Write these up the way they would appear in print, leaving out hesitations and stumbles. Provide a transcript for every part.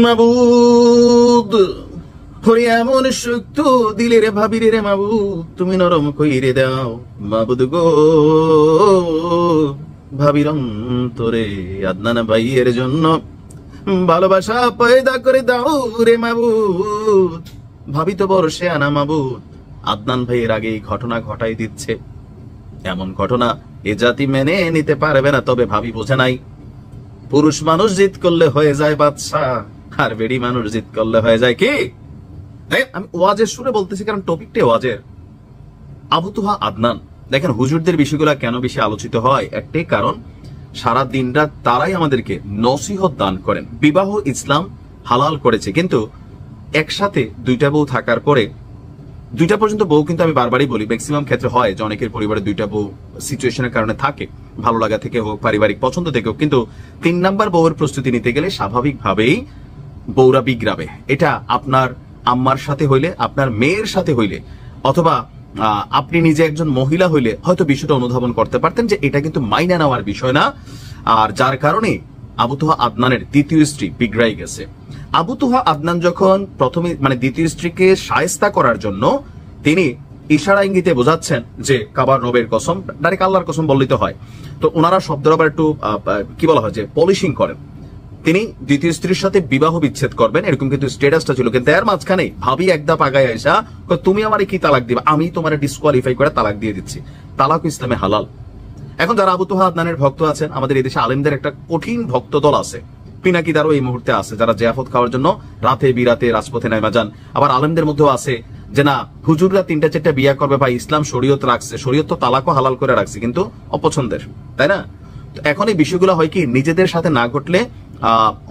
মাবুদ হরি এমন শক্ত দিলে রে ভাবি রে মাবুদ, তুমি নরম কইরে দাও মাবুদ গো, ভাবির অন্তরে আদনান ভাইয়ের জন্য ভালোবাসা পয়দা করে দাও রে মাবুদ। ভাবি তো বড় শেয়ানা মাবুদ, আদনান ভাইয়ের আগে এই ঘটনা ঘটাই দিচ্ছে। এমন ঘটনা এ জাতি মেনে নিতে পারবে না। তবে ভাবি বোঝে নাই, পুরুষ মানুষ জিদ করলে হয়ে যায় বাদশাহ, আর বেড়ি মানুষ জিদ করলে হয়ে যায় কি? আমি ওয়াজের সুরে বলতেছি, কারণ টপিকটা ওয়াজের। আবু তুহা আদনান, দেখেন হুজুরদের বিষয়গুলো কেন বেশি আলোচিত হয়, একটাই কারণ সারা দিন রাত তারাই আমাদেরকে নসিহত দান করেন। বিবাহ ইসলাম হালাল করেছে, কিন্তু একসাথে দুইটা বউ থাকার পরে, দুইটা পর্যন্ত বউ কিন্তু আমি বারবারই বলি, ম্যাক্সিমাম ক্ষেত্রে হয় যে অনেকের পরিবারে দুইটা বউ সিচুয়েশনের কারণে থাকে, ভালো লাগা থেকে হোক, পারিবারিক পছন্দ থেকে হোক, কিন্তু 3 নাম্বার বউয়ের প্রস্তুতি নিতে গেলে স্বাভাবিকভাবেই বউরা বিগ্রাবে। এটা আপনার আম্মার সাথে হইলে, আপনার মেয়ের সাথে হইলে, অথবা আপনি নিজে একজন মহিলা হইলে হয়তো বিষয়টা অনুধাবন করতে পারতেন যে এটা কিন্তু মাইনা নেওয়ার বিষয় না। আর যার কারণে আবু তুহা আদনানের দ্বিতীয় স্ত্রী বিগড়াই গেছে। আবু তুহা আদনান যখন প্রথমে দ্বিতীয় স্ত্রীকে শায়েস্তা করার জন্য তিনি ইশারা ইঙ্গিতে বোঝাচ্ছেন যে কাবার রবের কসম, ডাইরেক্ট আল্লাহর কসম বললিতে হয়, তো ওনারা শব্দের আবার একটু কি বলা হয় যে পলিশিং করেন। তিনি দ্বিতীয় স্ত্রীর সাথে বিবাহ বিচ্ছেদ করবেন, এরকম কিন্তু স্ট্যাটাসটা ছিল। কিন্তু এর মাঝখানে ভাবি একদা পাগায় আইসা তুমি আমারে কি তালাক দিবা, আমি তোমার ডিসকোয়ালিফাই করে তালাক দিয়ে দিচ্ছি। তালাক ইসলামে হালাল। এখন যারা আবু তুহা আদনানের ভক্ত আছেন, আমাদের এই দেশে আলেমদের একটা কঠিন ভক্ত দল আছে, পিনাকিদারও এই মুহূর্তে আছে, যারা জিয়াফত খাওয়ার জন্য রাতে বিরাতে রাজপথে নাইমা যান। আবার আলেমদের মধ্যেও আছে যে না, হুজুররা 3-4টা বিয়া করবে, ভাই ইসলাম শরীয়ত রাখছে, শরীয়ত তো তালাকও হালাল করে রাখছে, কিন্তু অপছন্দের, তাই না? এখন এই বিষয়গুলো হয় কি, নিজেদের সাথে না ঘটলে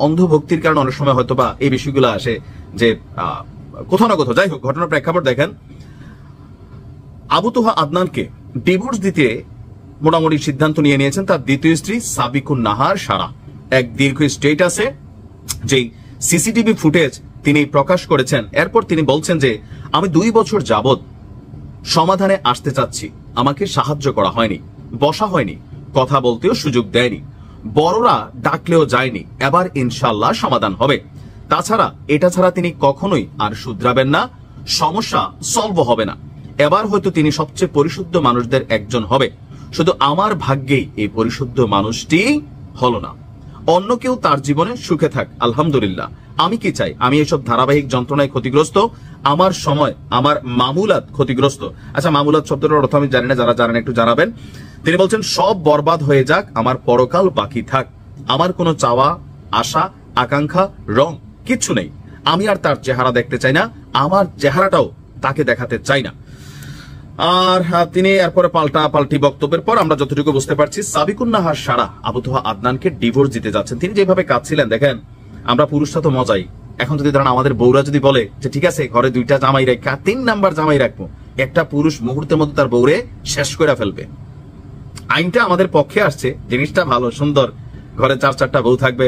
অন্ধভক্তির কারণে অনেক সময় হয়তো বা এই বিষয়গুলো আসে যে কোথাও না কোথাও। যাই হোক, ঘটনার প্রেক্ষাপট দেখেন, আবু তুহা আদনানকে ডিভোর্স দিতে মোটামুটি সিদ্ধান্ত নিয়ে নিয়েছেন তার দ্বিতীয় স্ত্রী সাবিকুন নাহার সারা। এক দীর্ঘ স্টেটাসে যে সিসিটিভি ফুটেজ তিনি প্রকাশ করেছেন, এরপর তিনি বলছেন যে আমি 2 বছর যাবত সমাধানে আসতে চাচ্ছি, আমাকে সাহায্য করা হয়নি, বসা হয়নি, কথা বলতেও সুযোগ দেয়নি, বড়রা ডাকলেও যায়নি, এবার ইনশাআল্লাহ সমাধান হবে। তাছাড়া এটা ছাড়া তিনি কখনোই আর শুধরাবেন না, সমস্যা সলভ হবে না। এবার হয়তো তিনি সবচেয়ে পরিশুদ্ধ মানুষদের একজন হবে, শুধু আমার ভাগ্যেই এই পরিশুদ্ধ মানুষটি হলো না। অন্য কেউ তার জীবনে সুখে থাক, আলহামদুলিল্লাহ। আমি কি চাই? আমি এসব ধারাবাহিক যন্ত্রণায় ক্ষতিগ্রস্ত, আমার সময়, আমার মামুলাত ক্ষতিগ্রস্ত। আচ্ছা, মামুলাত শব্দটার অর্থ আমি জানি না, যারা জানেন একটু জানাবেন। তিনি বলছেন সব বরবাদ হয়ে যাক, আমার পরকাল বাকি থাক, আমার কোনো চাওয়া, আশা, আকাঙ্ক্ষা, রং কিচ্ছু নেই। আমি আর তার চেহারা দেখতে চাই না, আমার চেহারাটাও তাকে দেখাতে চাই না। আর তিনি এরপরে পাল্টি বক্তব্যের পর আমরা যতটুকু বুঝতে পারছি, সাবিকুন নাহার সারা আবু তুহা আদনানকে ডিভোর্স দিতে যাচ্ছেন। তিনি যেভাবে কাঁদছিলেন, দেখেন আমরা পুরুষরা তো মজাই। এখন যদি ধরেন আমাদের বউরা যদি বলে যে ঠিক আছে ঘরে 2টা জামাই রাখা, 3 নাম্বার জামাই রাখবো, একটা পুরুষ মুহূর্তের মধ্যে তার বউরে শেষ করে ফেলবে। আইনটা আমাদের পক্ষে আসছে, জিনিসটা ভালো সুন্দর, ঘরে 4-4টা বউ থাকবে,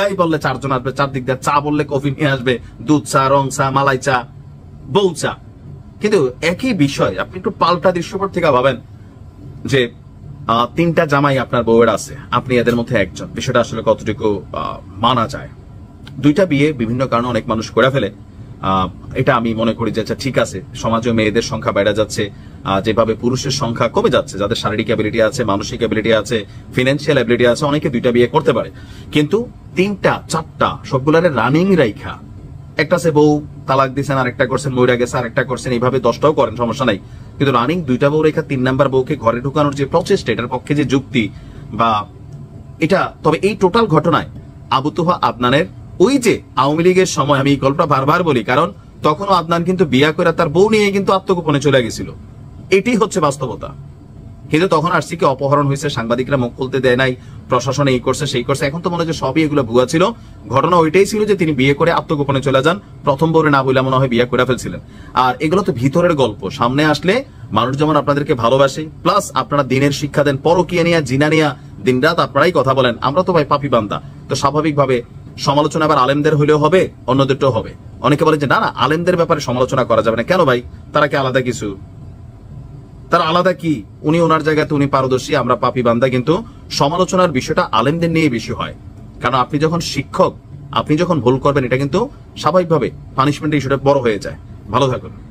এই বললে 4 জন আসবে, 4 দিক দিয়ে চা বললে কফি নিয়ে আসবে, দুধ চা, রং চা, মালাই চা, বউ চা। কিন্তু একই বিষয় আপনি একটু পাল্টা দৃশ্যপট থেকে ভাবেন যে 3টা জামাই আপনার বউয়ের আছে, আপনি এদের মধ্যে একজন, বিষয়টা আসলে কতটুকু মানা যায়? 2টা বিয়ে বিভিন্ন কারণে অনেক মানুষ করে ফেলে, এটা আমি মনে করি যে ঠিক আছে। সমাজে মেয়েদের সংখ্যা বেড়ে যাচ্ছে, যেভাবে পুরুষের সংখ্যা কমে যাচ্ছে, যাদের শারীরিক অ্যাবিলিটি আছে, মানসিক অ্যাবিলিটি আছে, ফিনান্সিয়াল অ্যাবিলিটি আছে, অনেকে 2টা বিয়ে করতে পারে। কিন্তু 3টা 4টা সবগুলারে রানিং রাইখা, একটা সে বউ তালাক দিচ্ছেন, আরেকটা করছেন মইরা গেছে, আরেকটা করছেন, এইভাবে 10টাও করেন, সমস্যা নাই। কিন্তু রানিং 2টা বউ রেখা 3 নাম্বার বউকে ঘরে ঢুকানোর যে প্রচেষ্টা, এটার পক্ষে যে যুক্তি বা এটা, তবে এই টোটাল ঘটনায় আবু তুহা আদনানের ওই যে আওয়ামী লীগের সময়, আমি এই গল্পটা বারবার বলি কারণ তখনও আদনান কিন্তু বিয়া করে তার বউ নিয়ে কিন্তু আত্মগোপনে চলে গেছিল, এটি হচ্ছে বাস্তবতা। কিন্তু তখন আসছে কি, অপহরণ হয়েছে, সাংবাদিকরা মুখ খুলতে দেয় নাই, প্রশাসন এই করছে সেই করছে। এখন তো মনে হয় সবই এগুলো ভুয়া ছিল। ঘটনা ওইটাই ছিল যে তিনি বিয়ে করে আত্মগোপনে চলে যান, প্রথম বউরে না বলে মনে হয় বিয়ে করে ফেলছিলেন। আর এগুলো তো ভিতরের গল্প, সামনে আসলে মানুষ যেমন আপনাদেরকে ভালোবাসে, প্লাস আপনারা দিনের শিক্ষা দেন, পরকীয়া নিয়ে, জিনা নিয়ে দিনরাত আপনারাই কথা বলেন, আমরা তো ভাই পাপি বান্দা। তো স্বাভাবিকভাবে সমালোচনা আবার আলেমদের হলেও হবে, অন্যদেরটাও হবে। অনেকে বলে যে না না, আলেমদের ব্যাপারে সমালোচনা করা যাবে না। কেন ভাই? তারা কি আলাদা কিছু? তার আলাদা কি? উনি ওনার জায়গাতে উনি পারদর্শী, আমরা পাপি বান্দা। কিন্তু সমালোচনার বিষয়টা আলেমদের নিয়ে বেশি হয়, কারণ আপনি যখন শিক্ষক, আপনি যখন ভুল করবেন এটা কিন্তু স্বাভাবিকভাবে পানিশমেন্টের ইস্যুটা বড় হয়ে যায়। ভালো থাকুন।